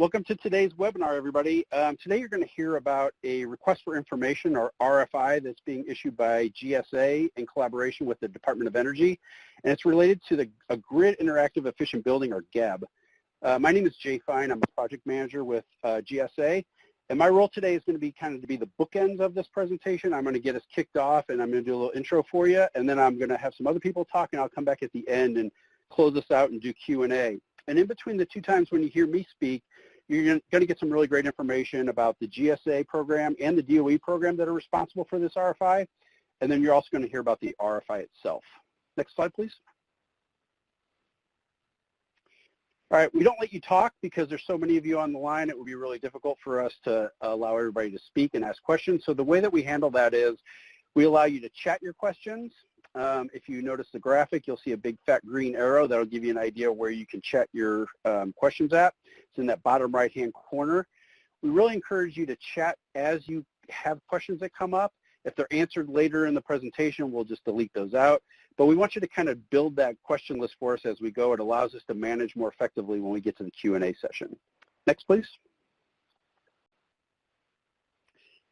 Welcome to today's webinar, everybody. Today you're going to hear about a request for information, or RFI, that's being issued by GSA in collaboration with the Department of Energy, and it's related to a Grid Interactive Efficient Building, or GEB. My name is Jay Fine. I'm a project manager with GSA, and my role today is going to be to be the bookends of this presentation. I'm going to get us kicked off, and I'm going to do a little intro for you, and then I'm going to have some other people talk, and I'll come back at the end and close us out and do Q&A. And in between the two times when you hear me speak, you're going to get some really great information about the GSA program and the DOE program that are responsible for this RFI. And then you're also going to hear about the RFI itself. Next slide, please. All right, we don't let you talk because there's so many of you on the line. It would be really difficult for us to allow everybody to speak and ask questions. So the way that we handle that is we allow you to chat your questions. If you notice the graphic, you'll see a big fat green arrow that'll give you an idea where you can chat your questions at. It's in that bottom right-hand corner. We really encourage you to chat as you have questions that come up. If they're answered later in the presentation, we'll just delete those out. But we want you to kind of build that question list for us as we go. It allows us to manage more effectively when we get to the Q&A session. Next, please.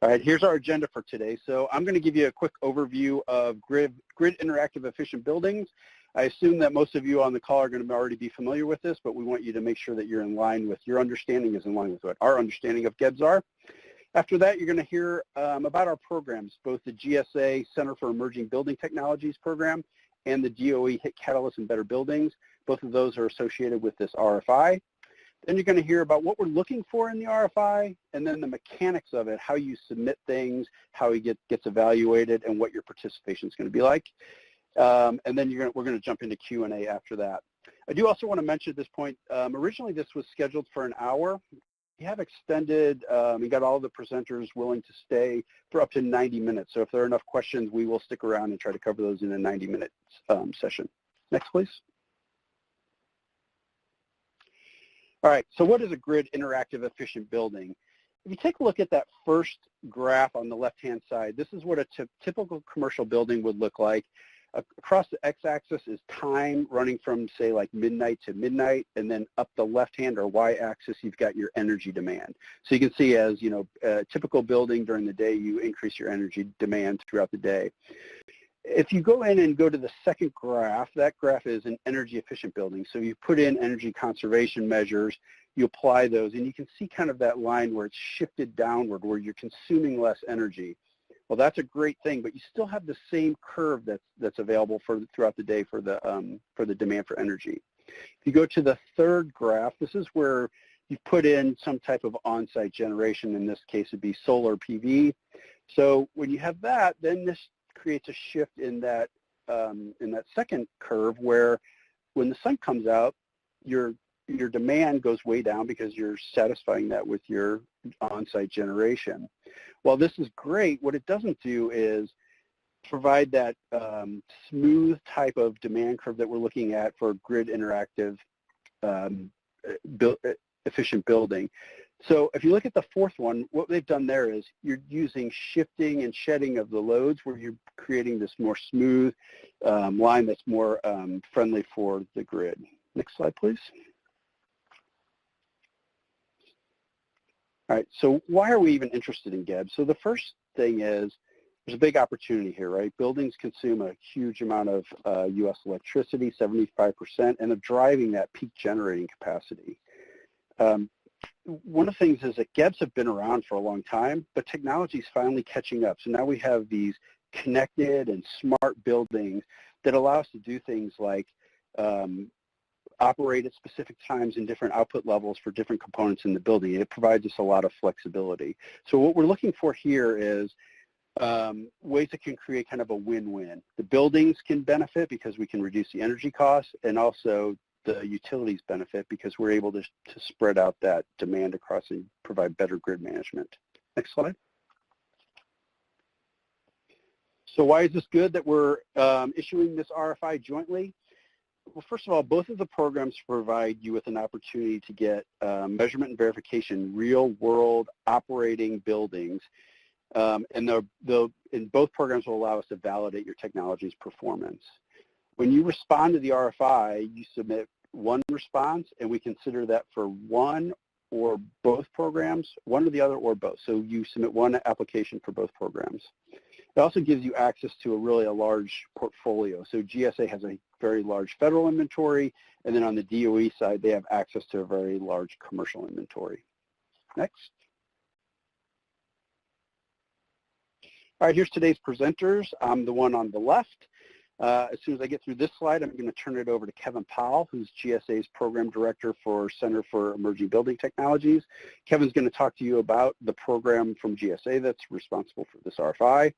All right, here's our agenda for today. So I'm going to give you a quick overview of Grid Interactive Efficient Buildings. I assume that most of you on the call are going to already be familiar with this, but we want you to make sure that you're in line with, your understanding is in line with what our understanding of GEBs are. After that, you're going to hear about our programs, both the GSA Center for Emerging Building Technologies program and the DOE HIT Catalyst and Better Buildings. Both of those are associated with this RFI. Then you're going to hear about what we're looking for in the RFI, and then the mechanics of it, how you submit things, how it gets evaluated, and what your participation is going to be like. And then we're going to jump into Q&A after that. I do also want to mention at this point, originally this was scheduled for an hour. We have extended, we got all the presenters willing to stay for up to 90 minutes. So if there are enough questions, we will stick around and try to cover those in a 90-minute session. Next, please. All right, so what is a grid interactive efficient building? If you take a look at that first graph on the left-hand side, this is what a typical commercial building would look like. Across the x-axis is time running from, say, like midnight to midnight, and then up the left-hand or y-axis, you've got your energy demand. So you can see, as you know, a typical building during the day, you increase your energy demand throughout the day. If you go in and go to the second graph, that graph is an energy efficient building. So you put in energy conservation measures, you apply those, and you can see kind of that line where it's shifted downward, where you're consuming less energy. Well, that's a great thing, but you still have the same curve that's available throughout the day for the demand for energy. If you go to the third graph, this is where you put in some type of on-site generation. In this case, it'd be solar PV. So when you have that, then this creates a shift in that second curve, where when the sun comes out, your demand goes way down because you're satisfying that with your on-site generation. While this is great, what it doesn't do is provide that smooth type of demand curve that we're looking at for grid interactive efficient building. So if you look at the fourth one, what they've done there is you're using shifting and shedding of the loads, where you're creating this more smooth line that's more friendly for the grid. Next slide, please. All right, so why are we even interested in GEBs? So the first thing is there's a big opportunity here, right? Buildings consume a huge amount of U.S. electricity, 75%, and they're driving that peak generating capacity. One of the things is that GEBs have been around for a long time, but technology is finally catching up. So now we have these connected and smart buildings that allow us to do things like operate at specific times in different output levels for different components in the building. It provides us a lot of flexibility. So what we're looking for here is ways that can create kind of a win-win. The buildings can benefit because we can reduce the energy costs, and also the utilities benefit because we're able to spread out that demand across and provide better grid management. Next slide. So why is this good that we're issuing this RFI jointly? Well, first of all, both of the programs provide you with an opportunity to get measurement and verification, real-world operating buildings, and both programs will allow us to validate your technology's performance. When you respond to the RFI, you submit one response, and we consider that for one or both programs, one or the other or both. So you submit one application for both programs. It also gives you access to a large portfolio. So GSA has a very large federal inventory, and then on the DOE side, they have access to a very large commercial inventory. Next. All right, here's today's presenters. I'm the one on the left. As soon as I get through this slide, I'm going to turn it over to Kevin Powell, who's GSA's Program Director for Center for Emerging Building Technologies. Kevin's going to talk to you about the program from GSA that's responsible for this RFI.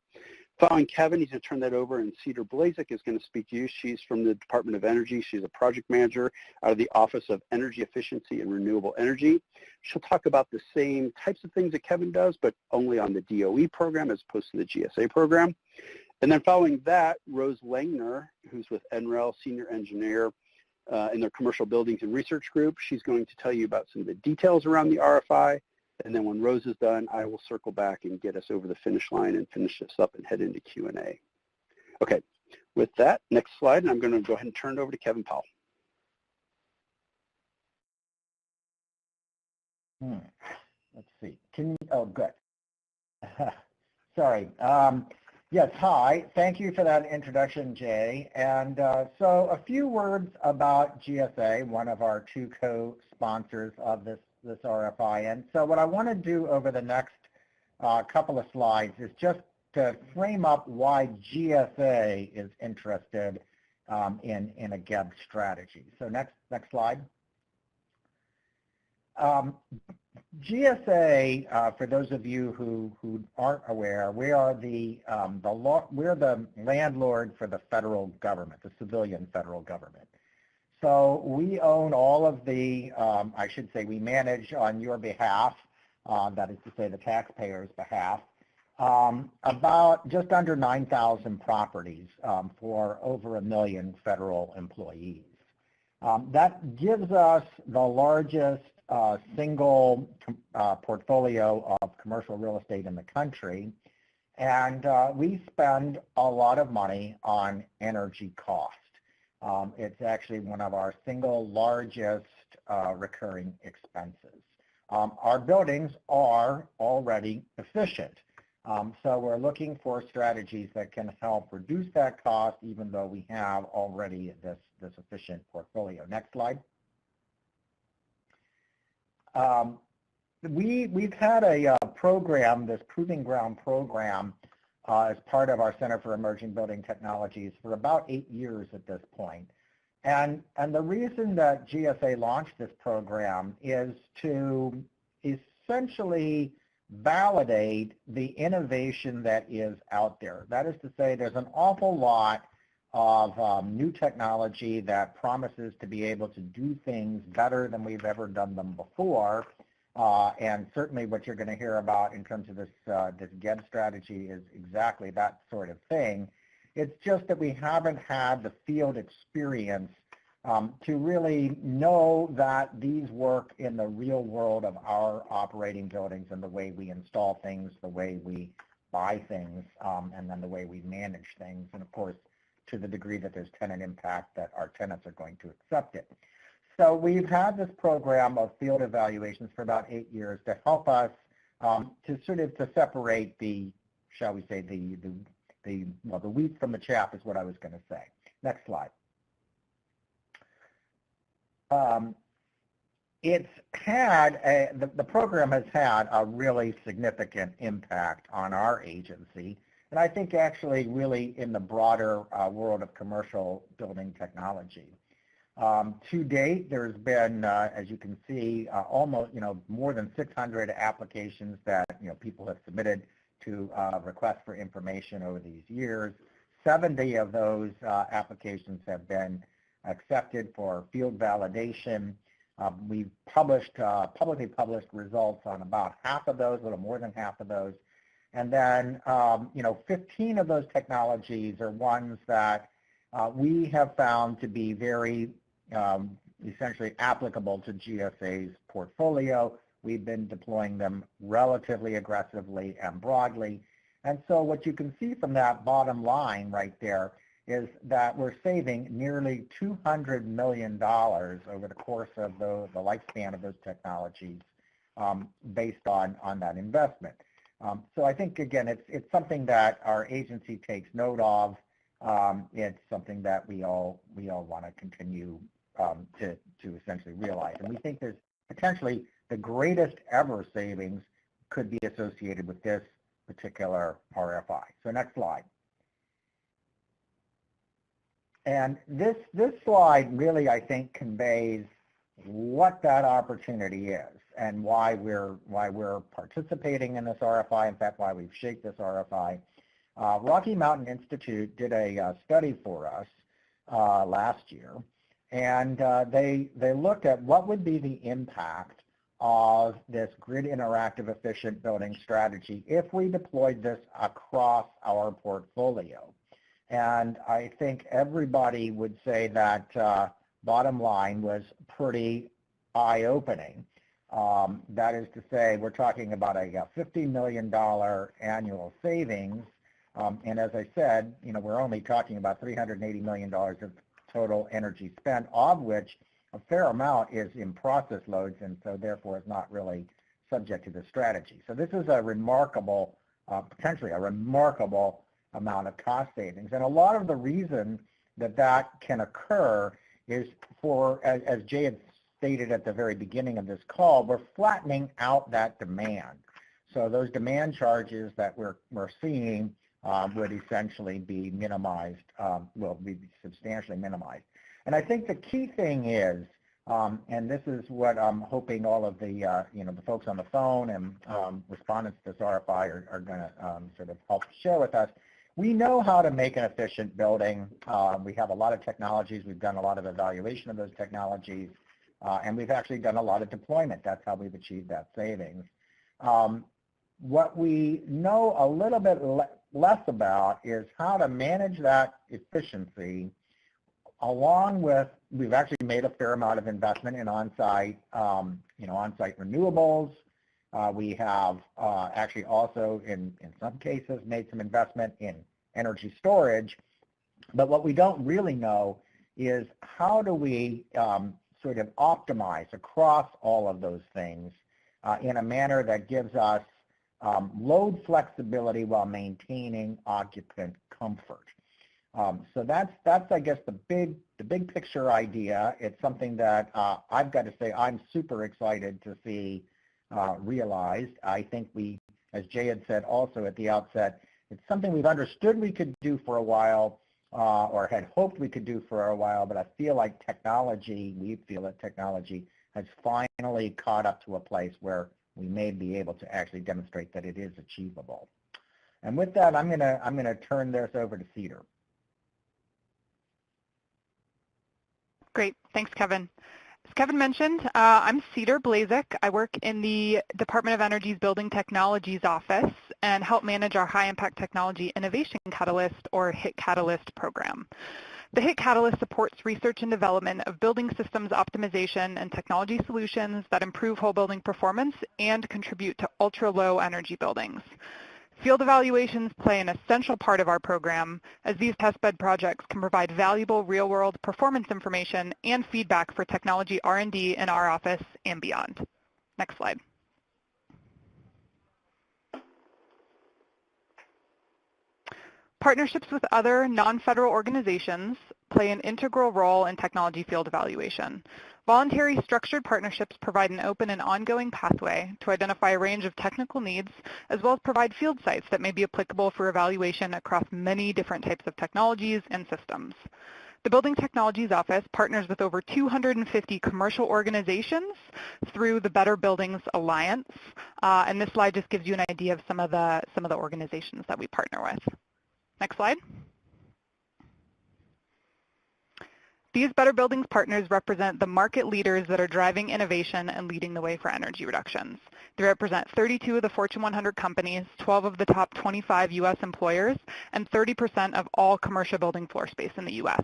Following Kevin, he's going to turn that over, and Cedar Blazek is going to speak to you. She's from the Department of Energy. She's a project manager out of the Office of Energy Efficiency and Renewable Energy. She'll talk about the same types of things that Kevin does, but only on the DOE program as opposed to the GSA program. And then following that, Rose Langner, who's with NREL, Senior Engineer in their Commercial Buildings and Research Group. She's going to tell you about some of the details around the RFI. And then when Rose is done, I will circle back and get us over the finish line and finish this up and head into Q&A. Okay, with that, next slide, and I'm going to go ahead and turn it over to Kevin Powell. Let's see. Oh, good. Sorry. Yes, hi. Thank you for that introduction, Jay. And so a few words about GSA, one of our two co-sponsors of this RFI. And so what I want to do over the next couple of slides is just to frame up why GSA is interested in a GEB strategy. So next slide. GSA, for those of you who aren't aware, we are we're the landlord for the federal government, the civilian federal government. So we own all of the, I should say, we manage on your behalf, that is to say the taxpayers' behalf, about just under 9,000 properties for over 1 million federal employees. That gives us the largest single portfolio of commercial real estate in the country, and we spend a lot of money on energy cost. It's actually one of our single largest recurring expenses. Our buildings are already efficient, so we're looking for strategies that can help reduce that cost, even though we have already this efficient portfolio. Next slide. We've had a program, this Proving Ground program, as part of our Center for Emerging Building Technologies for about 8 years at this point. And the reason that GSA launched this program is to essentially validate the innovation that is out there. That is to say, there's an awful lot of new technology that promises to be able to do things better than we've ever done them before. And certainly what you're going to hear about in terms of this GEB strategy is exactly that sort of thing. It's just that we haven't had the field experience to really know that these work in the real world of our operating buildings and the way we install things, the way we buy things, and then the way we manage things. And of course, to the degree that there's tenant impact, that our tenants are going to accept it. So we've had this program of field evaluations for about 8 years to help us to separate the, shall we say, the wheat from the chaff is what I was going to say. Next slide. The program has had a really significant impact on our agency, and I think actually really in the broader world of commercial building technology. To date, there's been, as you can see, almost more than 600 applications that people have submitted to request for information over these years. 70 of those applications have been accepted for field validation. We've publicly published results on about half of those, a little more than half of those. And then, 15 of those technologies are ones that we have found to be very essentially applicable to GSA's portfolio. We've been deploying them relatively aggressively and broadly. And so what you can see from that bottom line right there is that we're saving nearly $200 million over the course of the lifespan of those technologies based on that investment. So I think, again, it's something that our agency takes note of. It's something that we all want to continue to essentially realize. And we think there's potentially the greatest ever savings could be associated with this particular RFI. So next slide. And this slide really, I think, conveys what that opportunity is and why we're participating in this RFI, in fact, why we've shaped this RFI. Rocky Mountain Institute did a study for us last year, and they looked at what would be the impact of this grid interactive efficient building strategy if we deployed this across our portfolio. And I think everybody would say that bottom line was pretty eye-opening. That is to say, we're talking about a $50 million annual savings. And as I said, we're only talking about $380 million of total energy spent, of which a fair amount is in process loads, and so therefore is not really subject to the strategy. So this is a remarkable, potentially a remarkable amount of cost savings. And a lot of the reason that can occur is for, as Jay had stated at the very beginning of this call, we're flattening out that demand. So those demand charges that we're seeing would essentially be minimized, will be substantially minimized. And I think the key thing is, and this is what I'm hoping all of the, the folks on the phone and respondents to this RFI are going to sort of help share with us. We know how to make an efficient building. We have a lot of technologies. We've done a lot of evaluation of those technologies, and we've actually done a lot of deployment. That's how we've achieved that savings. What we know a little bit less about is how to manage that efficiency, along with, we've actually made a fair amount of investment in on-site, on-site renewables. We have actually also, in some cases, made some investment in energy storage. But what we don't really know is how do we sort of optimize across all of those things in a manner that gives us load flexibility while maintaining occupant comfort. So that's I guess the big picture idea. It's something that I've got to say I'm super excited to see realized. I think we, as Jay had said also at the outset, it's something we've understood we could do for a while, or had hoped we could do for a while, but I feel like we feel that technology has finally caught up to a place where we may be able to actually demonstrate that it is achievable. And with that, I'm gonna turn this over to Cedar. Great, thanks, Kevin. As Kevin mentioned, I'm Cedar Blazek. I work in the Department of Energy's Building Technologies Office and help manage our High Impact Technology Innovation Catalyst, or HIT Catalyst program. The HIT Catalyst supports research and development of building systems optimization and technology solutions that improve whole building performance and contribute to ultra-low energy buildings. Field evaluations play an essential part of our program, as these testbed projects can provide valuable real-world performance information and feedback for technology R&D in our office and beyond. Next slide. Partnerships with other non-federal organizations play an integral role in technology field evaluation. Voluntary structured partnerships provide an open and ongoing pathway to identify a range of technical needs, as well as provide field sites that may be applicable for evaluation across many different types of technologies and systems. The Building Technologies Office partners with over 250 commercial organizations through the Better Buildings Alliance, and this slide just gives you an idea of some of the organizations that we partner with. Next slide. These Better Buildings partners represent the market leaders that are driving innovation and leading the way for energy reductions. They represent 32 of the Fortune 100 companies, 12 of the top 25 U.S. employers, and 30% of all commercial building floor space in the U.S.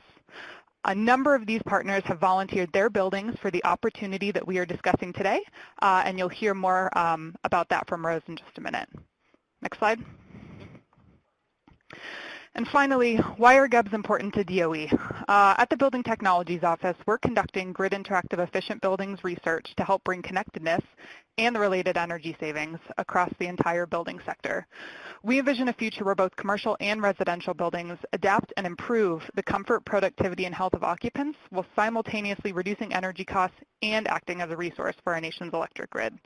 A number of these partners have volunteered their buildings for the opportunity that we are discussing today, and you'll hear more about that from Rose in just a minute. Next slide. And finally, why are GEBs important to DOE? At the Building Technologies Office, we're conducting grid interactive efficient buildings research to help bring connectedness and the related energy savings across the entire building sector. We envision a future where both commercial and residential buildings adapt and improve the comfort, productivity, and health of occupants while simultaneously reducing energy costs and acting as a resource for our nation's electric grid.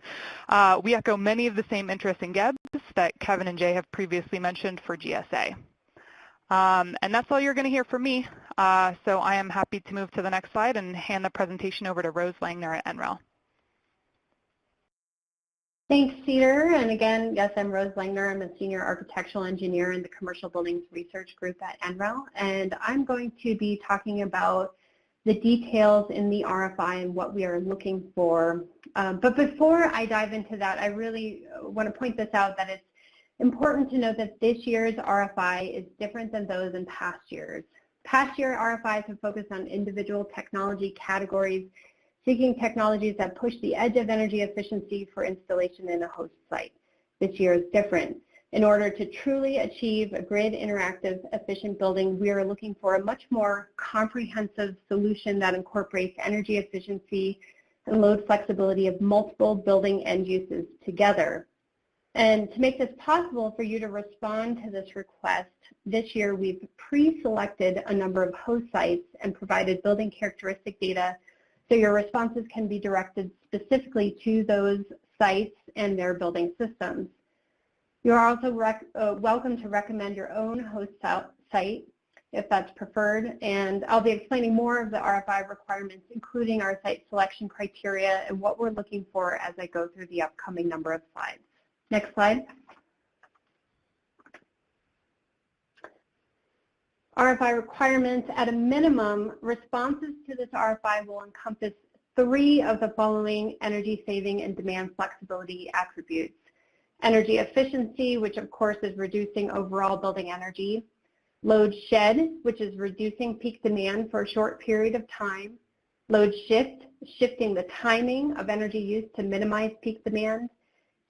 We echo many of the same interests in GEBs that Kevin and Jay have previously mentioned for GSA. And that's all you're going to hear from me. So I am happy to move to the next slide and hand the presentation over to Rose Langner at NREL. Thanks, Cedar. And again, yes, I'm Rose Langner. I'm a senior architectural engineer in the Commercial Buildings Research Group at NREL. And I'm going to be talking about the details in the RFI and what we are looking for. But before I dive into that, I really want to point this out that it's important to note that this year's RFI is different than those in past years. Past year RFIs have focused on individual technology categories, seeking technologies that push the edge of energy efficiency for installation in a host site. This year is different. In order to truly achieve a grid interactive efficient building, we are looking for a much more comprehensive solution that incorporates energy efficiency and load flexibility of multiple building end uses together. And to make this possible for you to respond to this request, this year we've pre-selected a number of host sites and provided building characteristic data so your responses can be directed specifically to those sites and their building systems. You are also welcome to recommend your own host site if that's preferred, and I'll be explaining more of the RFI requirements, including our site selection criteria and what we're looking for as I go through the upcoming number of slides. Next slide. RFI requirements. At a minimum, responses to this RFI will encompass 3 of the following energy saving and demand flexibility attributes. Energy efficiency, which of course is reducing overall building energy. Load shed, which is reducing peak demand for a short period of time. Load shift, shifting the timing of energy use to minimize peak demand.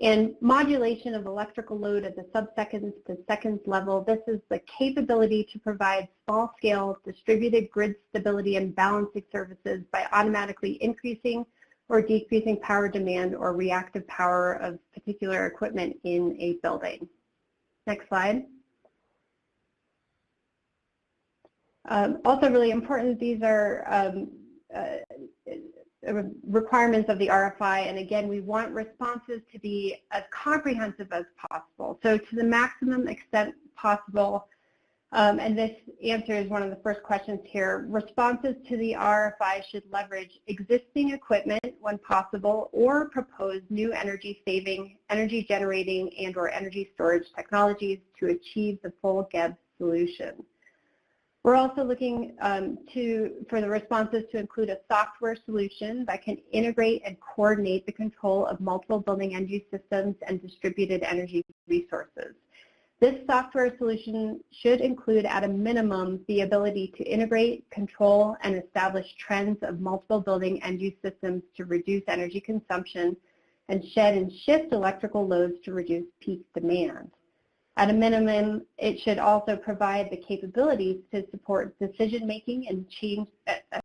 And modulation of electrical load at the sub-seconds to seconds level. This is the capability to provide small-scale distributed grid stability and balancing services by automatically increasing or decreasing power demand or reactive power of particular equipment in a building. Next slide. Also really important, these are requirements of the RFI, and again, we want responses to be as comprehensive as possible. So to the maximum extent possible, and this answers one of the first questions here, responses to the RFI should leverage existing equipment when possible or propose new energy saving, energy generating, and or energy storage technologies to achieve the full GEB solution. We're also looking for the responses to include a software solution that can integrate and coordinate the control of multiple building energy systems and distributed energy resources. This software solution should include, at a minimum, the ability to integrate, control, and establish trends of multiple building end-use systems to reduce energy consumption and shed and shift electrical loads to reduce peak demand. At a minimum, it should also provide the capabilities to support decision-making and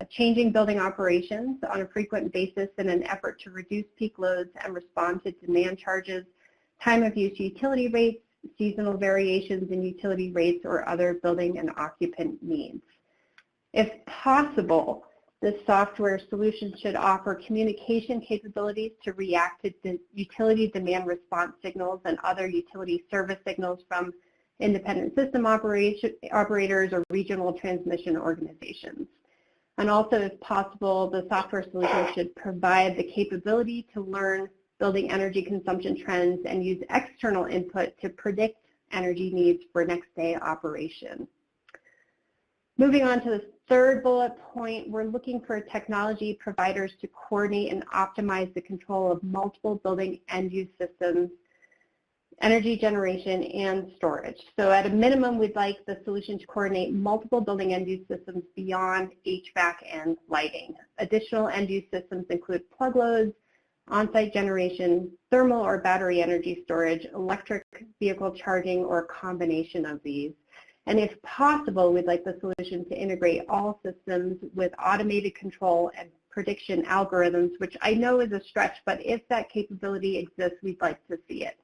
changing building operations on a frequent basis in an effort to reduce peak loads and respond to demand charges, time of use utility rates, seasonal variations in utility rates, or other building and occupant needs. If possible, this software solution should offer communication capabilities to react to utility demand response signals and other utility service signals from independent system operators or regional transmission organizations. And also, if possible, the software solution should provide the capability to learn building energy consumption trends and use external input to predict energy needs for next day operation. Moving on to the third bullet point, we're looking for technology providers to coordinate and optimize the control of multiple building end-use systems, energy generation, and storage. So at a minimum, we'd like the solution to coordinate multiple building end-use systems beyond HVAC and lighting. Additional end-use systems include plug loads, on-site generation, thermal or battery energy storage, electric vehicle charging, or a combination of these. And if possible, we'd like the solution to integrate all systems with automated control and prediction algorithms, which I know is a stretch, but if that capability exists, we'd like to see it.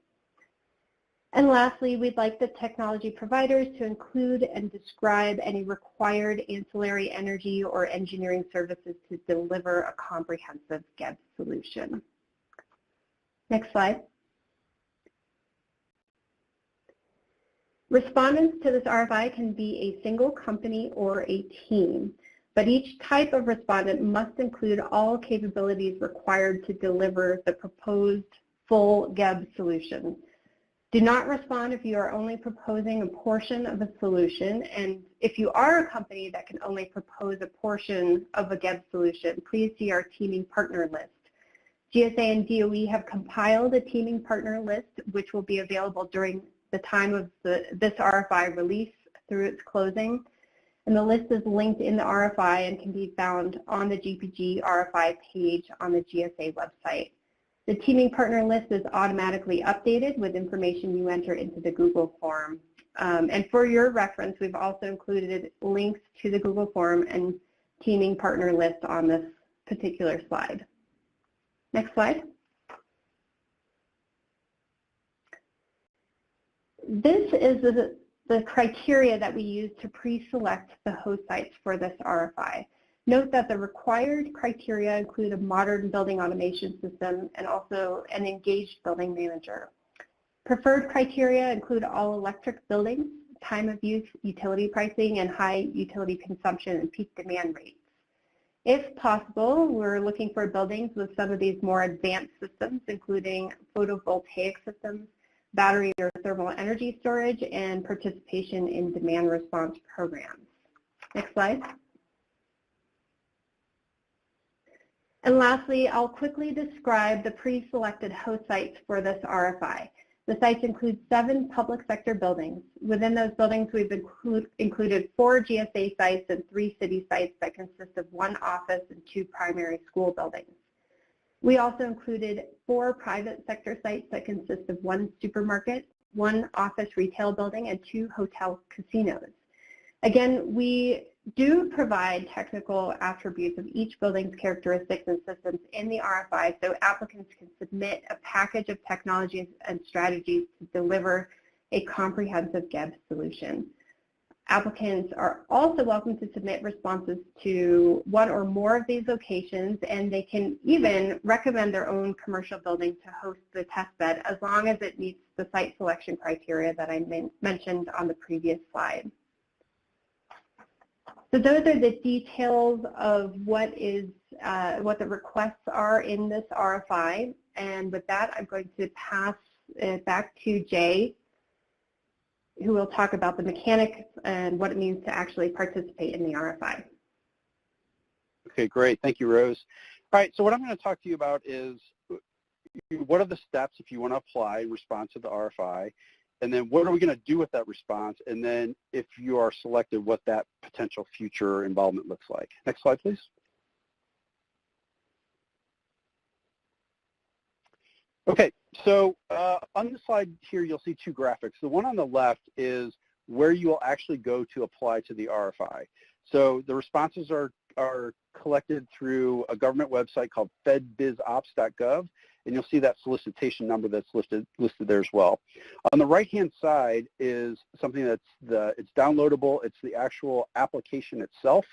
And lastly, we'd like the technology providers to include and describe any required ancillary energy or engineering services to deliver a comprehensive GEB solution. Next slide. Respondents to this RFI can be a single company or a team, but each type of respondent must include all capabilities required to deliver the proposed full GEB solution. Do not respond if you are only proposing a portion of a solution, and if you are a company that can only propose a portion of a GEB solution, please see our teaming partner list. GSA and DOE have compiled a teaming partner list, which will be available during the time of this RFI release through its closing, and the list is linked in the RFI and can be found on the GPG RFI page on the GSA website. The teaming partner list is automatically updated with information you enter into the Google form. And for your reference, we've also included links to the Google form and teaming partner list on this particular slide. Next slide. This is the criteria that we use to pre-select the host sites for this RFI. Note that the required criteria include a modern building automation system and also an engaged building manager. Preferred criteria include all electric buildings, time of use, utility pricing, and high utility consumption and peak demand rates. If possible, we're looking for buildings with some of these more advanced systems, including photovoltaic systems, battery or thermal energy storage, and participation in demand response programs. Next slide. And lastly, I'll quickly describe the pre-selected host sites for this RFI. The sites include 7 public sector buildings. Within those buildings, we've included 4 GSA sites and 3 city sites that consist of 1 office and 2 primary school buildings. We also included 4 private sector sites that consist of 1 supermarket, 1 office retail building, and 2 hotel casinos. Again, we do provide technical attributes of each building's characteristics and systems in the RFI, so applicants can submit a package of technologies and strategies to deliver a comprehensive GEB solution. Applicants are also welcome to submit responses to 1 or more of these locations, and they can even recommend their own commercial building to host the test bed as long as it meets the site selection criteria that I mentioned on the previous slide. So those are the details of what the requests are in this RFI. And with that, I'm going to pass it back to Jay, who will talk about the mechanics and what it means to actually participate in the RFI. Okay, great. Thank you, Rose. All right, so what I'm going to talk to you about is what are the steps if you want to apply in response to the RFI, and then what are we going to do with that response, and then if you are selected, what that potential future involvement looks like. Next slide, please. Okay, so on the slide here, you'll see 2 graphics. The one on the left is where you will actually go to apply to the RFI. So the responses are collected through a government website called fedbizops.gov, and you'll see that solicitation number that's listed there as well. On the right-hand side is something it's downloadable. It's the actual application itself.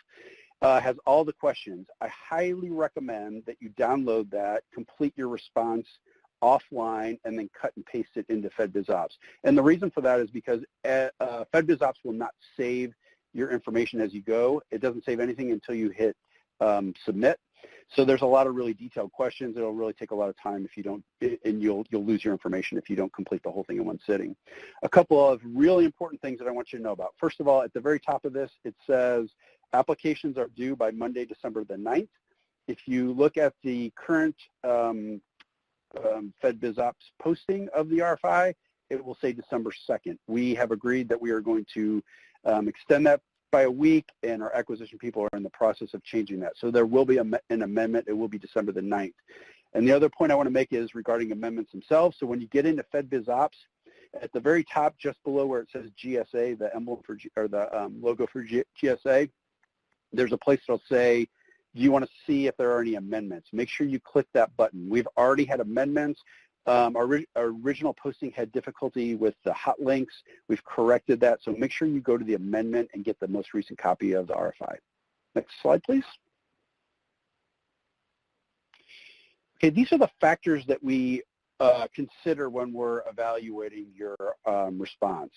Has all the questions. I highly recommend that you download that, complete your response offline, and then cut and paste it into FedBizOps. And the reason for that is because FedBizOps will not save your information as you go. It doesn't save anything until you hit submit. So there's a lot of really detailed questions. It'll really take a lot of time if you don't, and you'll lose your information if you don't complete the whole thing in one sitting. A couple of really important things that I want you to know about. First of all, at the very top of this, it says applications are due by Monday, December the 9th. If you look at the current FedBizOps posting of the RFI, it will say December 2nd. We have agreed that we are going to extend that by a week, and our acquisition people are in the process of changing that. So there will be an amendment. It will be December the 9th. And the other point I want to make is regarding amendments themselves. So when you get into FedBizOps, At the very top, just below where it says GSA, the emblem for, or the logo for GSA, there's a place that'll say, do you want to see if there are any amendments? Make sure you click that button. We've already had amendments. Our original posting had difficulty with the hot links. We've corrected that, so make sure you go to the amendment and get the most recent copy of the RFI. Next slide, please. Okay, these are the factors that we consider when we're evaluating your response.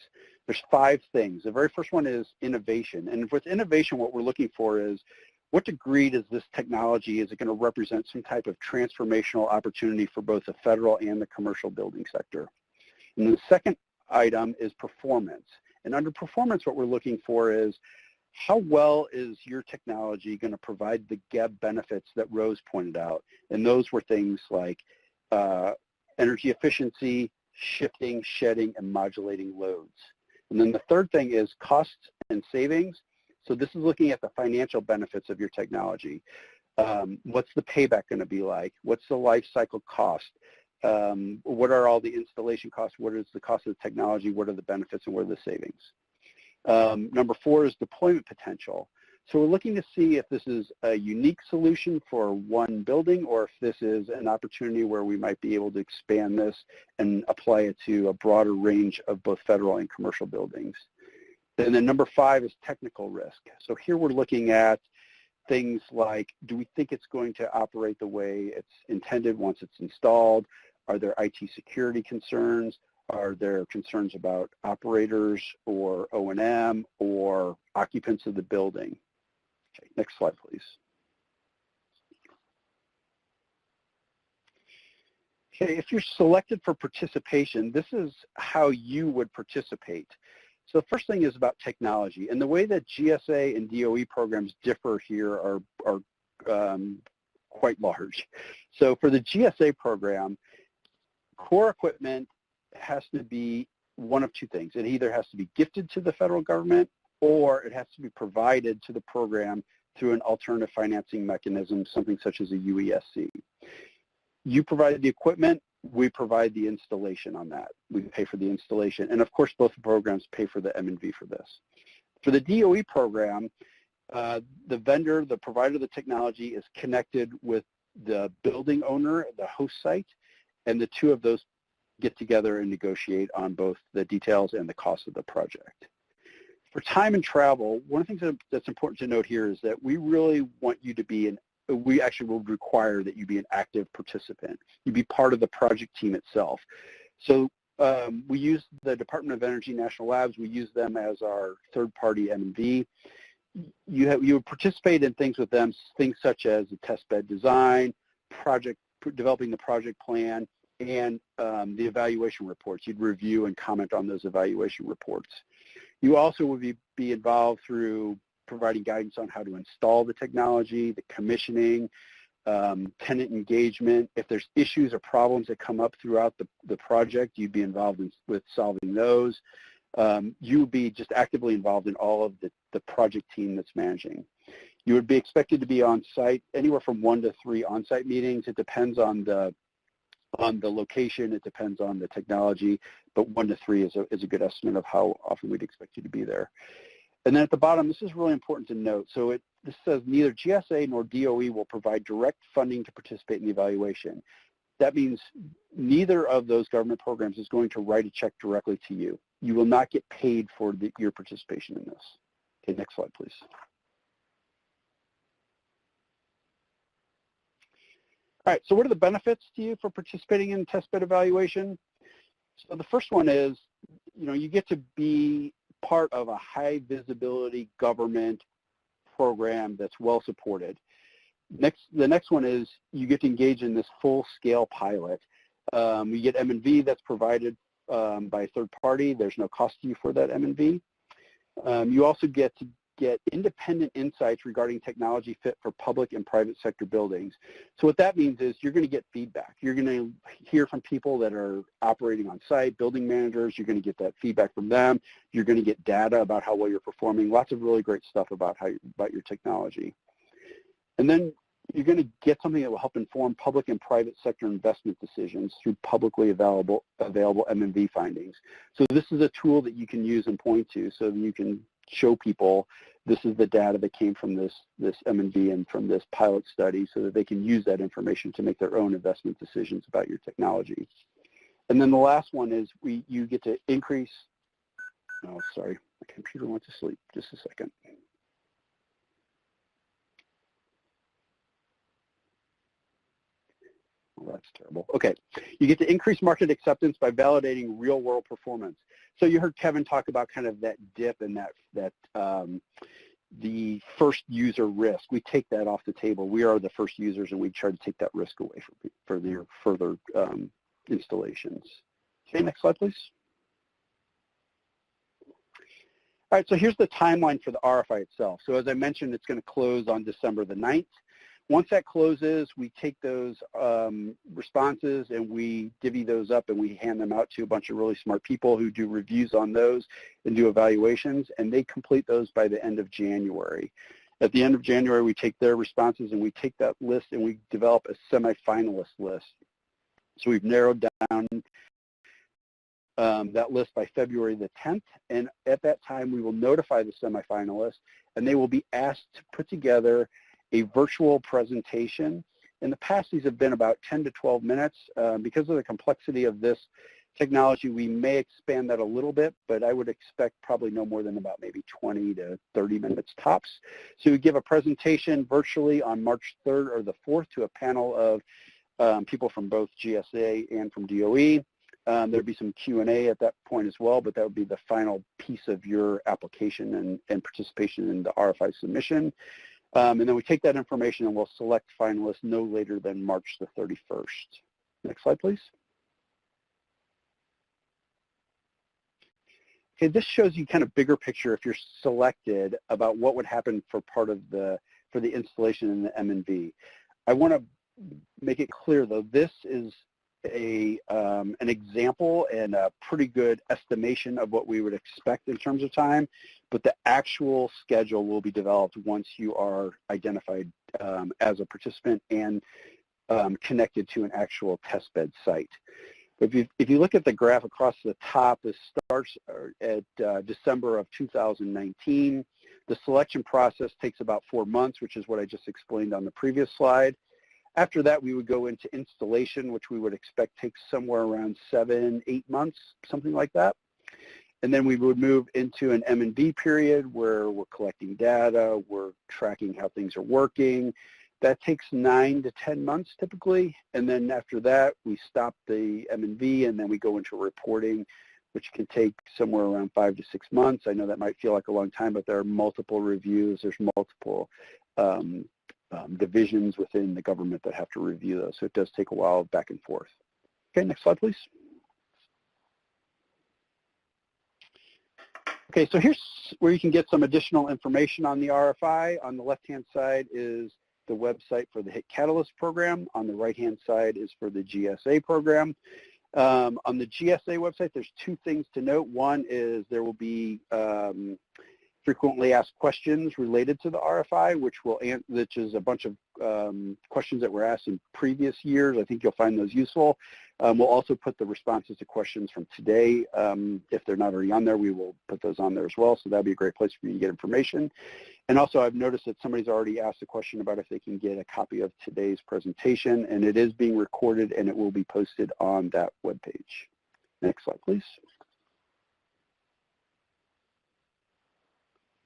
There's 5 things. The very first one is innovation. And with innovation, what we're looking for is, what degree does this technology, is it going to represent some type of transformational opportunity for both the federal and the commercial building sector? And the second item is performance. And under performance, what we're looking for is, how well is your technology going to provide the GEB benefits that Rose pointed out? And those were things like energy efficiency, shifting, shedding, and modulating loads. And then the third thing is costs and savings. So this is looking at the financial benefits of your technology. What's the payback going to be like? What's the life cycle cost? What are all the installation costs? What is the cost of the technology? What are the benefits and what are the savings? Number 4 is deployment potential. So we're looking to see if this is a unique solution for one building, or if this is an opportunity where we might be able to expand this and apply it to a broader range of both federal and commercial buildings. And then number 5 is technical risk. So here we're looking at things like, do we think it's going to operate the way it's intended once it's installed? Are there IT security concerns? Are there concerns about operators or O&M or occupants of the building? Okay, next slide, please. Okay, if you're selected for participation, this is how you would participate. So the first thing is about technology, and the way that GSA and DOE programs differ here are quite large. So for the GSA program, core equipment has to be one of 2 things. It either has to be gifted to the federal government, or it has to be provided to the program through an alternative financing mechanism, something such as a UESC. You provide the equipment, we provide the installation on that. We pay for the installation. And of course, both programs pay for the M&V for this. For the DOE program, the vendor, the provider of the technology is connected with the building owner, the host site, and the 2 of those get together and negotiate on both the details and the cost of the project. For time and travel, one of the things that's important to note here is that we really want you to be we actually will require that you be an active participant. You be part of the project team itself. So we use the Department of Energy National Labs. We use them as our third-party M&V. You would participate in things with them, things such as the test bed design, developing the project plan, and the evaluation reports. You'd review and comment on those evaluation reports. You also would be involved through providing guidance on how to install the technology, the commissioning, tenant engagement. If there's issues or problems that come up throughout the project, you'd be involved with solving those. You would be just actively involved in all of the project team that's managing. You would be expected to be on site anywhere from 1 to 3 on-site meetings. It depends on the location, it depends on the technology, but 1 to 3 is a good estimate of how often we'd expect you to be there. And then at the bottom, this is really important to note. So this says neither GSA nor DOE will provide direct funding to participate in the evaluation. That means neither of those government programs is going to write a check directly to you. You will not get paid for your participation in this. Okay, next slide, please. All right, so what are the benefits to you for participating in testbed evaluation? So the first one is, you get to be part of a high visibility government program that's well supported. The next one is you get to engage in this full scale pilot. You get M&V that's provided by a third party. There's no cost to you for that M&V. You also get to get independent insights regarding technology fit for public and private sector buildings. So what that means is you're going to get feedback. You're going to hear from people that are operating on site, building managers. You're going to get that feedback from them. You're going to get data about how well you're performing. Lots of really great stuff about your technology. And then you're going to get something that will help inform public and private sector investment decisions through publicly available M&V findings. So this is a tool that you can use and point to so that you can show people this is the data that came from this M&V and from this pilot study so that they can use that information to make their own investment decisions about your technology. And then the last one is you get to increase, oh, sorry, my computer went to sleep, just a second. Oh, that's terrible. Okay, you get to increase market acceptance by validating real-world performance. So you heard Kevin talk about kind of that dip and that the first user risk. We take that off the table. We are the first users, and we try to take that risk away for their further installations. Okay, next slide, please. All right, so here's the timeline for the RFI itself. So as I mentioned, it's going to close on December the 9th. Once that closes, we take those responses and we divvy those up and we hand them out to a bunch of really smart people who do reviews on those and do evaluations, and they complete those by the end of January. At the end of January, we take their responses and we take that list and we develop a semifinalist list. So we've narrowed down that list by February the 10th, and at that time we will notify the semifinalists and they will be asked to put together a virtual presentation. In the past, these have been about 10 to 12 minutes. Because of the complexity of this technology, we may expand that a little bit, but I would expect probably no more than about maybe 20 to 30 minutes tops. So we give a presentation virtually on March 3rd or the 4th to a panel of people from both GSA and from DOE. There'd be some Q&A at that point as well, but that would be the final piece of your application and participation in the RFI submission. And then we take that information and we'll select finalists no later than March the 31st. Next slide, please. Okay, this shows you kind of bigger picture if you're selected about what would happen for the installation in the M&V. I want to make it clear though, this is an example and a pretty good estimation of what we would expect in terms of time, but the actual schedule will be developed once you are identified as a participant and connected to an actual testbed site. If you look at the graph across the top, this starts at December of 2019. The selection process takes about 4 months, which is what I just explained on the previous slide. After that, we would go into installation, which we would expect takes somewhere around 7-8 months, something like that. And then we would move into an M&V period where we're collecting data, we're tracking how things are working. That takes 9 to 10 months typically. And then after that, we stop the M&V and then we go into reporting, which can take somewhere around 5 to 6 months. I know that might feel like a long time, but there are multiple reviews. There's multiple divisions within the government that have to review those. So it does take a while back and forth. Okay, next slide, please. Okay, so here's where you can get some additional information on the RFI. On the left-hand side is the website for the HIT Catalyst program. On the right-hand side is for the GSA program. On the GSA website, there's 2 things to note. One is there will be frequently asked questions related to the RFI, which is a bunch of questions that were asked in previous years. I think you'll find those useful. We'll also put the responses to questions from today. If they're not already on there, we will put those on there as well. So that'd be a great place for you to get information. And also, I've noticed that somebody's already asked a question about if they can get a copy of today's presentation, and it is being recorded and it will be posted on that webpage. Next slide, please.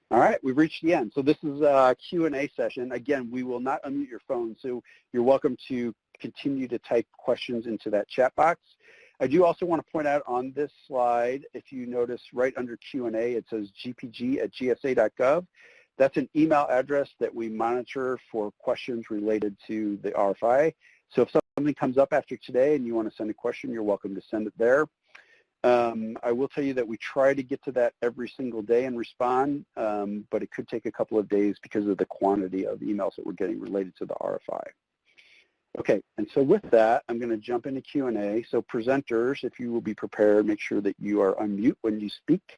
All right, we've reached the end. So this is a Q&A session. Again, we will not unmute your phone, so you're welcome to continue to type questions into that chat box. I do also want to point out on this slide, if you notice right under Q&A, it says gpg@gsa.gov. That's an email address that we monitor for questions related to the RFI. So if something comes up after today and you want to send a question, you're welcome to send it there. I will tell you that we try to get to that every single day and respond, but it could take a couple of days because of the quantity of emails that we're getting related to the RFI. Okay, and so with that, I'm going to jump into Q&A. So presenters, if you will be prepared, make sure that you are on mute when you speak.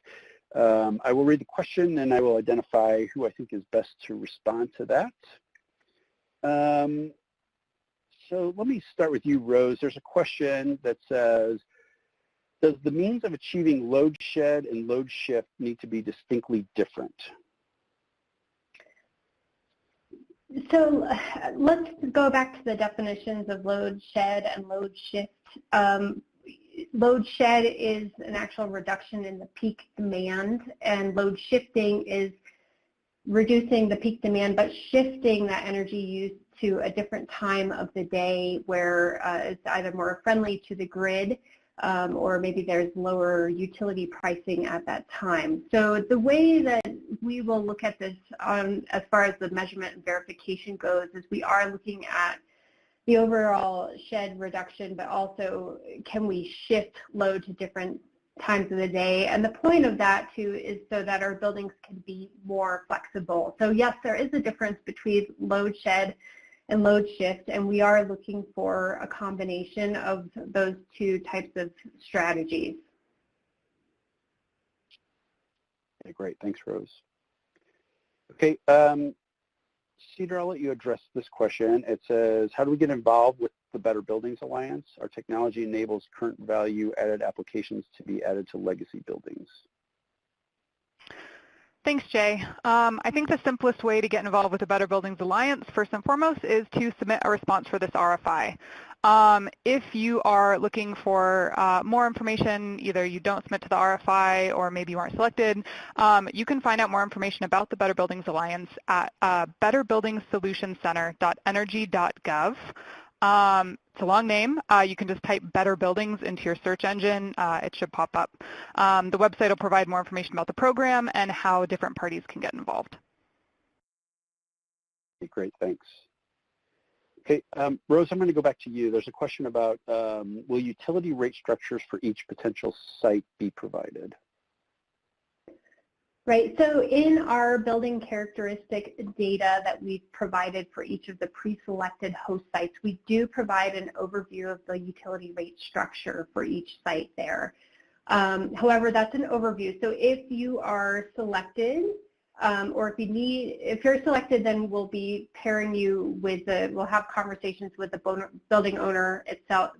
I will read the question and I will identify who I think is best to respond to that. So let me start with you, Rose. There's a question that says, does the means of achieving load shed and load shift need to be distinctly different? So let's go back to the definitions of load shed and load shift. Load shed is an actual reduction in the peak demand, and load shifting is reducing the peak demand but shifting that energy use to a different time of the day where it's either more friendly to the grid or maybe there's lower utility pricing at that time. So the way that we will look at this as far as the measurement and verification goes is we are looking at the overall shed reduction, but also can we shift load to different times of the day. And the point of that too is so that our buildings can be more flexible. So yes, there is a difference between load shed and load shift, and we are looking for a combination of those two types of strategies. Okay, great. Thanks, Rose. Okay, Cedar, I'll let you address this question. It says, how do we get involved with the Better Buildings Alliance? Our technology enables current value-added applications to be added to legacy buildings. Thanks, Jay. I think the simplest way to get involved with the Better Buildings Alliance, first and foremost, is to submit a response for this RFI. If you are looking for more information, either you don't submit to the RFI or maybe you aren't selected, you can find out more information about the Better Buildings Alliance at betterbuildingssolutionscenter.energy.gov. It's a long name. You can just type Better Buildings into your search engine. It should pop up. The website will provide more information about the program and how different parties can get involved. Okay, great, thanks. Okay, Rose, I'm going to go back to you. There's a question about will utility rate structures for each potential site be provided? Right, so in our building characteristic data that we've provided for each of the pre-selected host sites, we do provide an overview of the utility rate structure for each site there. However, that's an overview. So if you are selected, or if you're selected, then we'll be pairing you with we'll have conversations with the building owner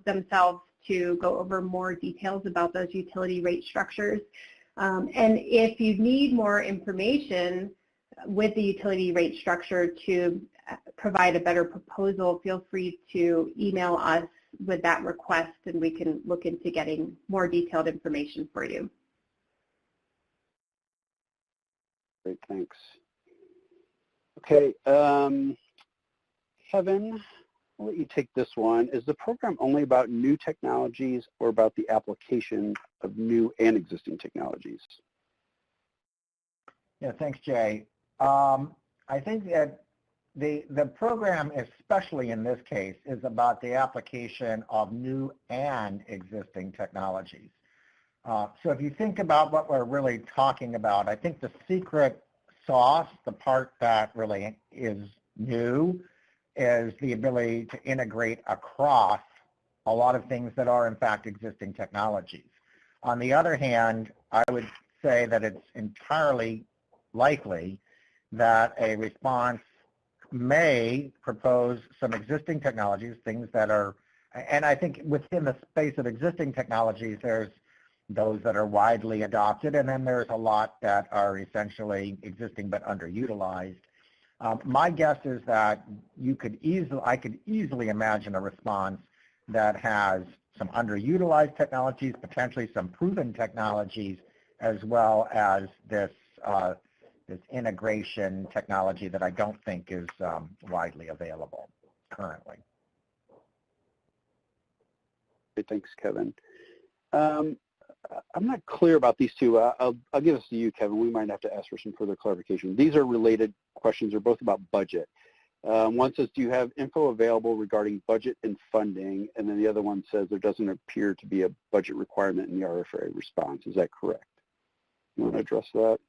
themselves to go over more details about those utility rate structures. And if you need more information with the utility rate structure to provide a better proposal, feel free to email us with that request and we can look into getting more detailed information for you. Great, thanks. Okay, Kevin, I'll let you take this one. Is the program only about new technologies or about the application of new and existing technologies? Yeah, thanks, Jay. I think that the program, especially in this case, is about the application of new and existing technologies. So if you think about what we're really talking about, I think the secret sauce, the part that really is new, is the ability to integrate across a lot of things that are in fact existing technologies. On the other hand, I would say that it's entirely likely that a response may propose some existing technologies, things that are, and I think within the space of existing technologies, there's those that are widely adopted, and then there's a lot that are essentially existing but underutilized. My guess is that I could easily imagine a response that has some underutilized technologies, potentially some proven technologies, as well as this integration technology that I don't think is widely available currently. Okay, thanks, Kevin. I'm not clear about these two. I'll give this to you, Kevin. We might have to ask for some further clarification. These are related questions. They're both about budget. One says, do you have info available regarding budget and funding? And then the other one says there doesn't appear to be a budget requirement in the RFI response. Is that correct? You want to address that?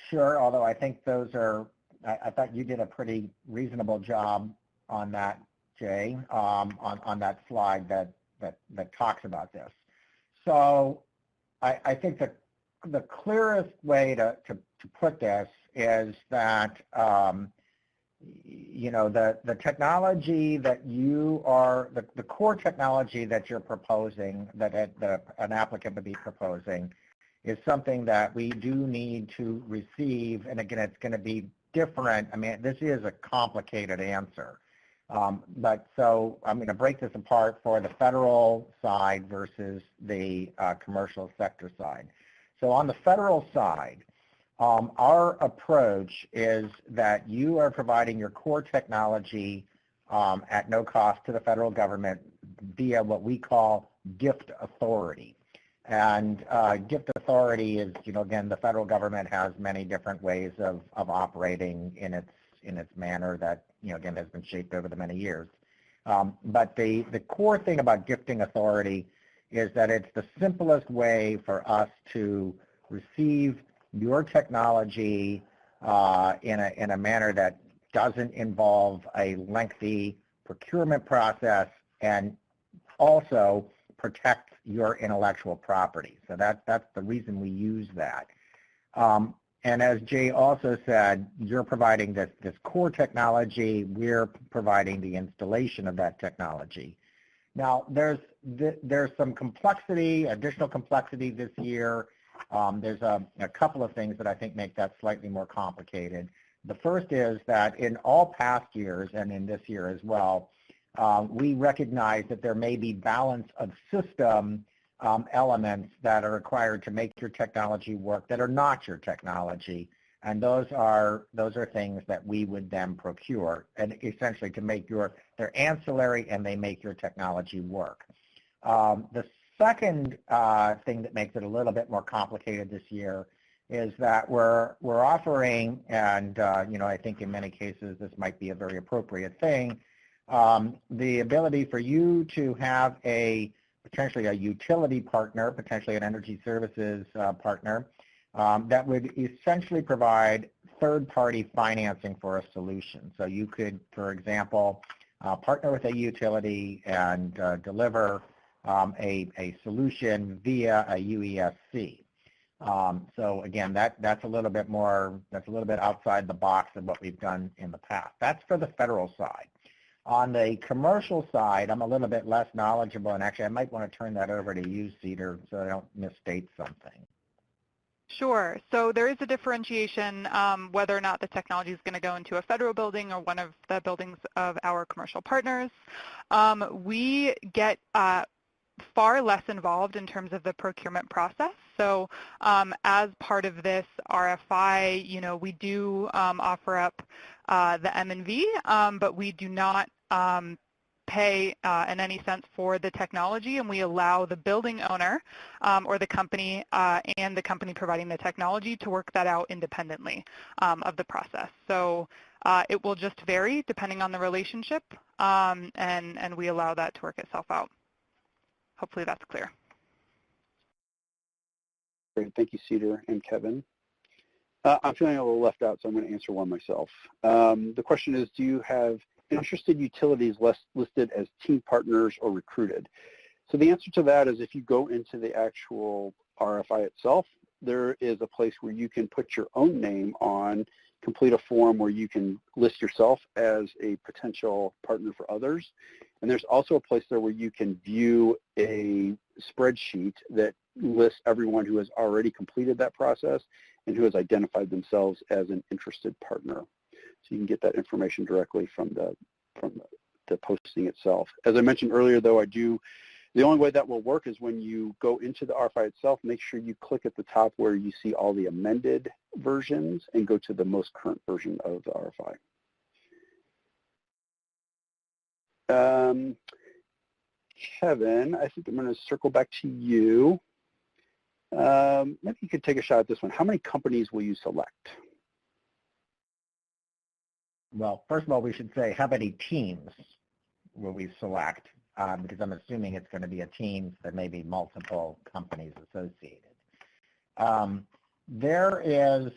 Sure, although I think those are, I thought you did a pretty reasonable job on that, Jay, on that slide that talks about this. So I think that the clearest way to put this is that the technology that you are, the core technology that you're proposing, that an applicant would be proposing, is something that we do need to receive, and again, it's going to be different. I mean, this is a complicated answer. But so I'm going to break this apart for the federal side versus the commercial sector side. So on the federal side, our approach is that you are providing your core technology at no cost to the federal government via what we call gift authority. And gift authority is, again, the federal government has many different ways of operating in its manner that, again, has been shaped over the many years. But the core thing about gifting authority is that it's the simplest way for us to receive your technology in a manner that doesn't involve a lengthy procurement process and also protect your intellectual property. So that's the reason we use that. And as Jay also said, you're providing this core technology. We're providing the installation of that technology. Now, there's some complexity, additional complexity this year. There's a couple of things that I think make that slightly more complicated. The first is that in all past years, and in this year as well, we recognize that there may be balance of system elements that are required to make your technology work that are not your technology, and those are things that we would then procure, and essentially to make they're ancillary and they make your technology work. The second thing that makes it a little bit more complicated this year is that we're offering, and I think in many cases this might be a very appropriate thing, the ability for you to have potentially a utility partner, potentially an energy services partner, that would essentially provide third-party financing for a solution. So you could, for example, partner with a utility and deliver a solution via a UESC. So again, that's a little bit outside the box of what we've done in the past. That's for the federal side. On the commercial side, I'm a little bit less knowledgeable, and actually I might want to turn that over to you, Cedar, so I don't misstate something. Sure. So there is a differentiation whether or not the technology is going to go into a federal building or one of the buildings of our commercial partners. We get far less involved in terms of the procurement process. So as part of this RFI, we do offer up the M&V, but we do not pay in any sense for the technology, and we allow the building owner or the company and the company providing the technology to work that out independently of the process. So it will just vary depending on the relationship, and we allow that to work itself out. Hopefully that's clear. Great. Thank you, Cedar and Kevin. I'm feeling a little left out, so I'm going to answer one myself. The question is, do you have interested utilities listed as team partners or recruited? So the answer to that is if you go into the actual RFI itself, there is a place where you can put your own name on, complete a form where you can list yourself as a potential partner for others. And there's also a place there where you can view a spreadsheet that lists everyone who has already completed that process and who has identified themselves as an interested partner. So you can get that information directly from the posting itself. As I mentioned earlier, though, the only way that will work is when you go into the RFI itself, make sure you click at the top where you see all the amended versions and go to the most current version of the RFI. Kevin, I think I'm going to circle back to you. Maybe you could take a shot at this one. How many companies will you select? Well, first of all, we should say how many teams will we select, because I'm assuming it's going to be a team that may be multiple companies associated. There is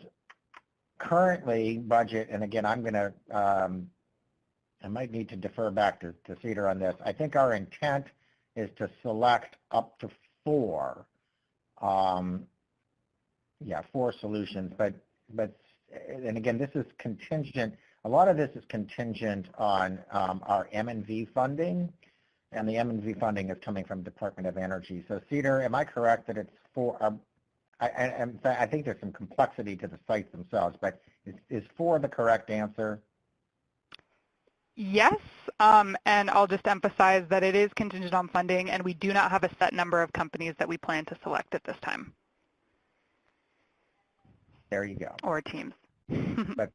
currently budget, and again, I'm going to, I might need to defer back to Cedar on this. I think our intent is to select up to 4 solutions, but and again, this is contingent a lot of this is contingent on our M&V funding, and the M&V funding is coming from Department of Energy. So Cedar, am I correct that it's for, I think there's some complexity to the sites themselves, but is for the correct answer? Yes, and I'll just emphasize that it is contingent on funding, and we do not have a set number of companies that we plan to select at this time. There you go. Or teams. But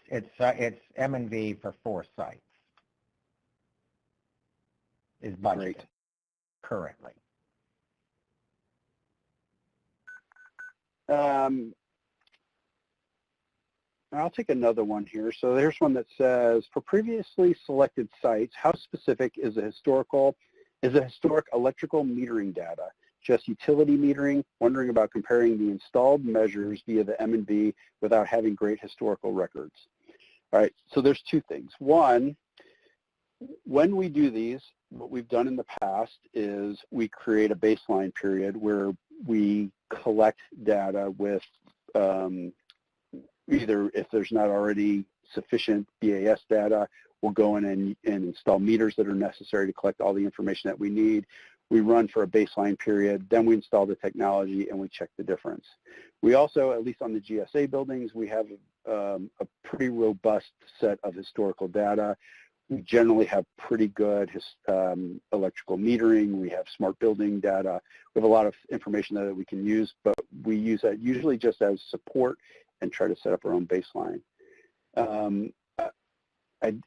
it's M&V for 4 sites is budgeted currently. I'll take another one here. So there's one that says, for previously selected sites, how specific is the historic electrical metering data? Just utility metering? Wondering about comparing the installed measures via the M&V without having great historical records. All right, so there's 2 things. One, when we do these, what we've done in the past is we create a baseline period where we collect data with either, if there's not already sufficient BAS data, we'll go in and install meters that are necessary to collect all the information that we need. We run for a baseline period, then we install the technology and we check the difference. We also, at least on the GSA buildings, we have a pretty robust set of historical data. We generally have pretty good electrical metering. We have smart building data. We have a lot of information that we can use, but we use that usually just as support and try to set up our own baseline.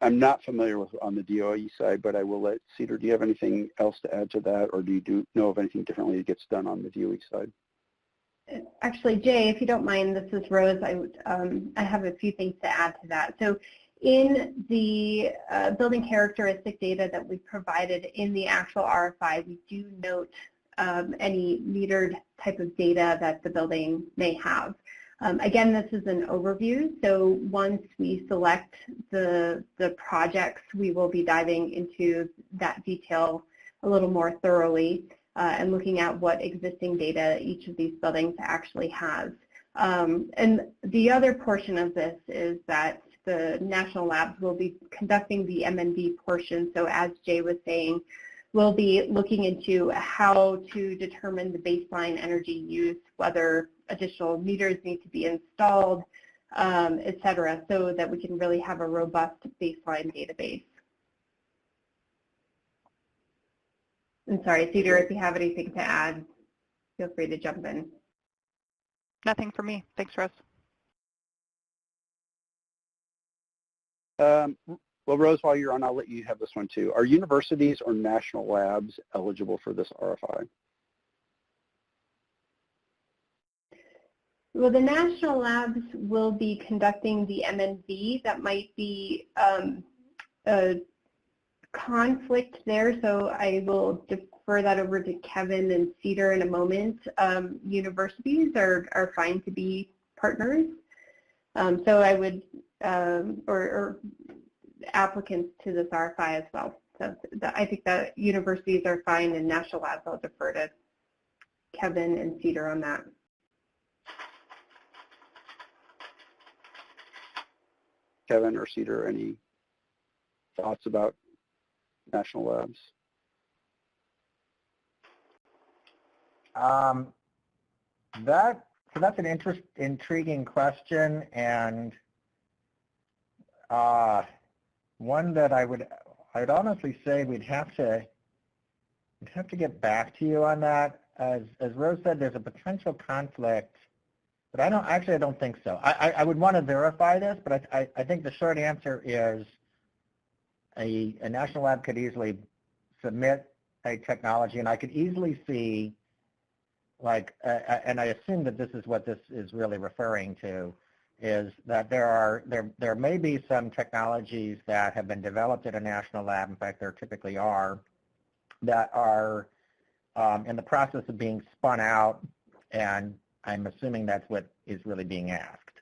I'm not familiar with on the DOE side, but I will let Cedar, do you have anything else to add to that, or do you know of anything differently that gets done on the DOE side? Actually, Jay, if you don't mind, this is Rose. I have a few things to add to that. So in the building characteristic data that we provided in the actual RFI, we do note any metered type of data that the building may have. Again, this is an overview, so once we select the projects, we will be diving into that detail a little more thoroughly and looking at what existing data each of these buildings actually has. And the other portion of this is that the national labs will be conducting the M&V portion, so as Jay was saying, we'll be looking into how to determine the baseline energy use, whether additional meters need to be installed, et cetera, so that we can really have a robust baseline database. I'm sorry, Cedar, if you have anything to add, feel free to jump in. Nothing for me. Thanks, Rose. Well, Rose, while you're on, I'll let you have this one too. Are universities or national labs eligible for this RFI? Well, the national labs will be conducting the M&V. That might be a conflict there, so I will defer that over to Kevin and Cedar in a moment. Universities are fine to be partners, so I would, or applicants to this RFI as well. So I think that universities are fine, and national labs, I'll defer to Kevin and Cedar on that. Kevin or Cedar, any thoughts about national labs? That's an intriguing question, and one that I'd honestly say we'd have to get back to you on that. As Rose said, there's a potential conflict, but I don't think so. I would want to verify this, but I think the short answer is a national lab could easily submit a technology, and I could easily see, like, and I assume that this is what this is really referring to, is that there may be some technologies that have been developed at a national lab, in fact there typically are, that are in the process of being spun out, and I'm assuming that's what is really being asked.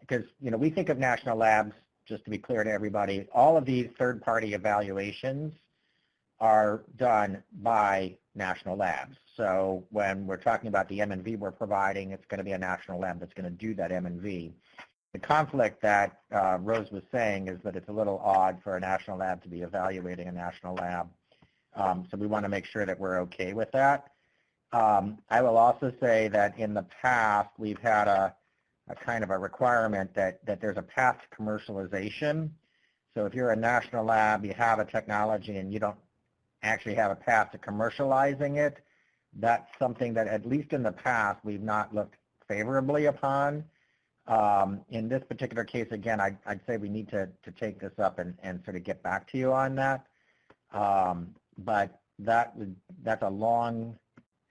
Because, we think of national labs, just to be clear to everybody, all of these third-party evaluations are done by national labs. So when we're talking about the M&V we're providing, it's going to be a national lab that's going to do that M&V. conflict that Rose was saying is that it's a little odd for a national lab to be evaluating a national lab. So we want to make sure that we're okay with that. I will also say that in the past, we've had a kind of a requirement that there's a path to commercialization. So if you're a national lab, you have a technology and you don't actually have a path to commercializing it, that's something that at least in the past we've not looked favorably upon. In this particular case, again, I'd say we need to take this up and sort of get back to you on that. But that's a long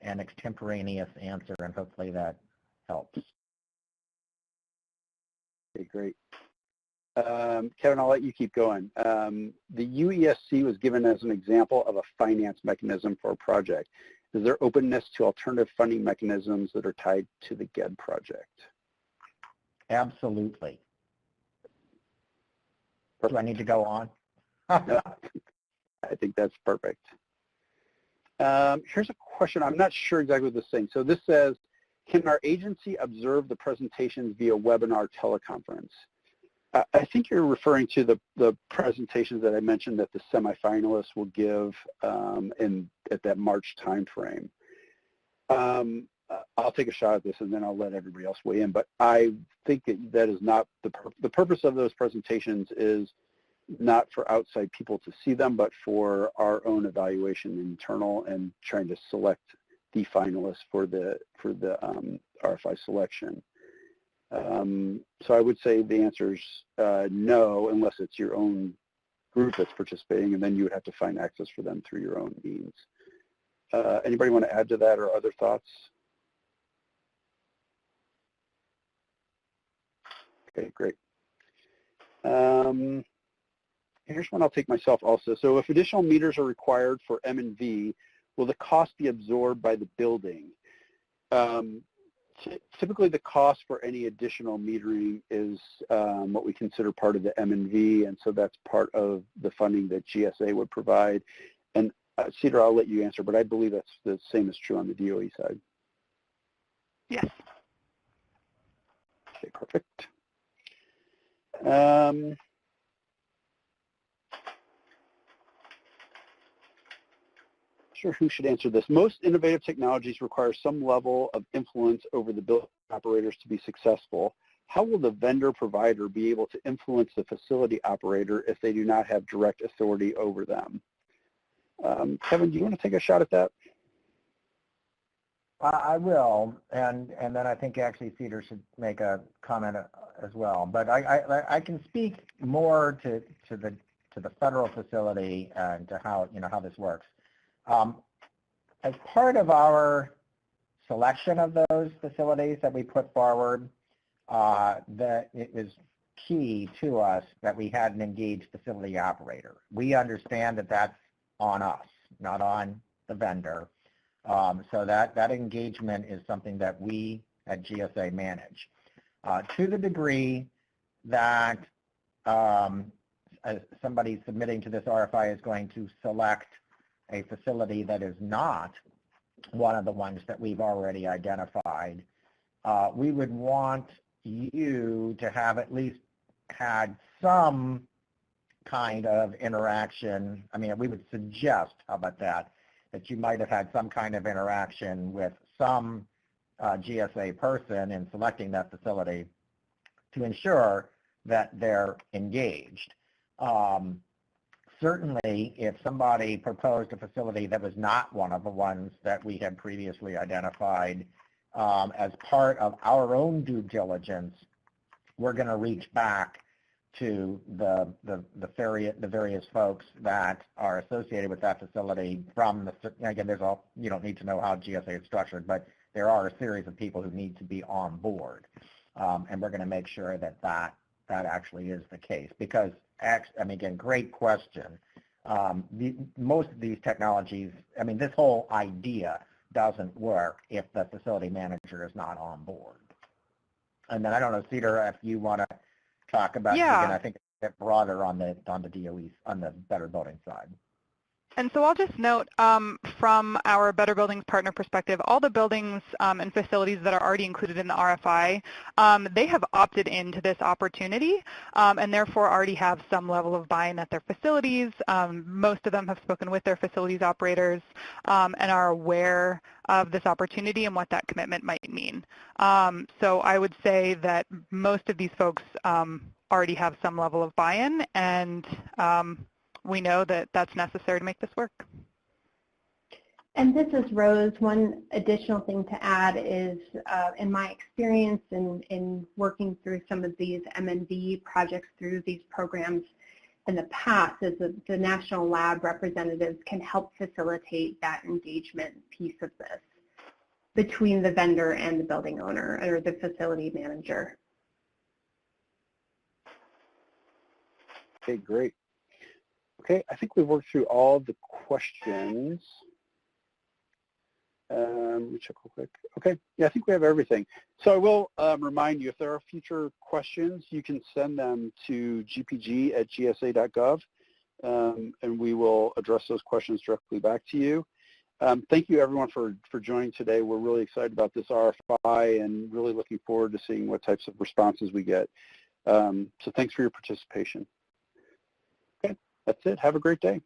and extemporaneous answer, and hopefully that helps. Okay, great. Kevin, I'll let you keep going. The UESC was given as an example of a finance mechanism for a project. Is there openness to alternative funding mechanisms that are tied to the GED project? Absolutely. Do I need to go on? No, I think that's perfect. Here's a question. I'm not sure exactly what this is saying. So this says, can our agency observe the presentations via webinar teleconference? I think you're referring to the presentations that I mentioned that the semifinalists will give at that March timeframe. I'll take a shot at this and then I'll let everybody else weigh in. But I think that is not the purpose of those presentations is not for outside people to see them, but for our own evaluation internal and trying to select the finalists for the RFI selection. So I would say the answer is no, unless it's your own group that's participating, and then you would have to find access for them through your own means. Anybody want to add to that or other thoughts? Okay, great. Here's one I'll take myself also. So if additional meters are required for M&V, will the cost be absorbed by the building? Typically, the cost for any additional metering is what we consider part of the M&V, and so that's part of the funding that GSA would provide. And Cedar, I'll let you answer, but I believe that's the same is true on the DOE side. Yes. Okay, perfect. Sure, who should answer this? Most innovative technologies require some level of influence over the building operators to be successful. How will the vendor provider be able to influence the facility operator if they do not have direct authority over them? Kevin, do you want to take a shot at that? I will, and then I think actually Cedar should make a comment as well. But I can speak more to the federal facility and to how this works. As part of our selection of those facilities that we put forward, that it was key to us that we had an engaged facility operator. We understand that that's on us, not on the vendor. So that engagement is something that we at GSA manage. To the degree that somebody submitting to this RFI is going to select a facility that is not one of the ones that we've already identified, we would want you to have at least had some kind of interaction. I mean, we would suggest, how about that you might have had some kind of interaction with some GSA person in selecting that facility to ensure that they're engaged. Certainly, if somebody proposed a facility that was not one of the ones that we had previously identified, as part of our own due diligence, we're going to reach back to the various folks that are associated with that facility from the, again, you don't need to know how GSA is structured, but there are a series of people who need to be on board. And we're going to make sure that actually is the case, because, I mean, again, great question. Most of these technologies, I mean, this whole idea doesn't work if the facility manager is not on board. And then I don't know, Cedar, if you want to talk about, again, I think it's a bit broader on the DOE, on the Better Building side. And so I'll just note from our Better Buildings partner perspective, all the buildings and facilities that are already included in the RFI, they have opted into this opportunity and therefore already have some level of buy-in at their facilities. Most of them have spoken with their facilities operators and are aware of this opportunity and what that commitment might mean. So I would say that most of these folks already have some level of buy-in, and we know that that's necessary to make this work. And this is Rose. One additional thing to add is, in my experience in working through some of these M&D projects through these programs in the past, is that the national lab representatives can help facilitate that engagement piece of this between the vendor and the building owner or the facility manager. Okay, great. Okay, I think we've worked through all the questions. Let me check real quick. Okay, yeah, I think we have everything. So I will remind you, if there are future questions, you can send them to gpg@gsa.gov, and we will address those questions directly back to you. Thank you, everyone, for joining today. We're really excited about this RFI and really looking forward to seeing what types of responses we get. So thanks for your participation. Okay, that's it. Have a great day.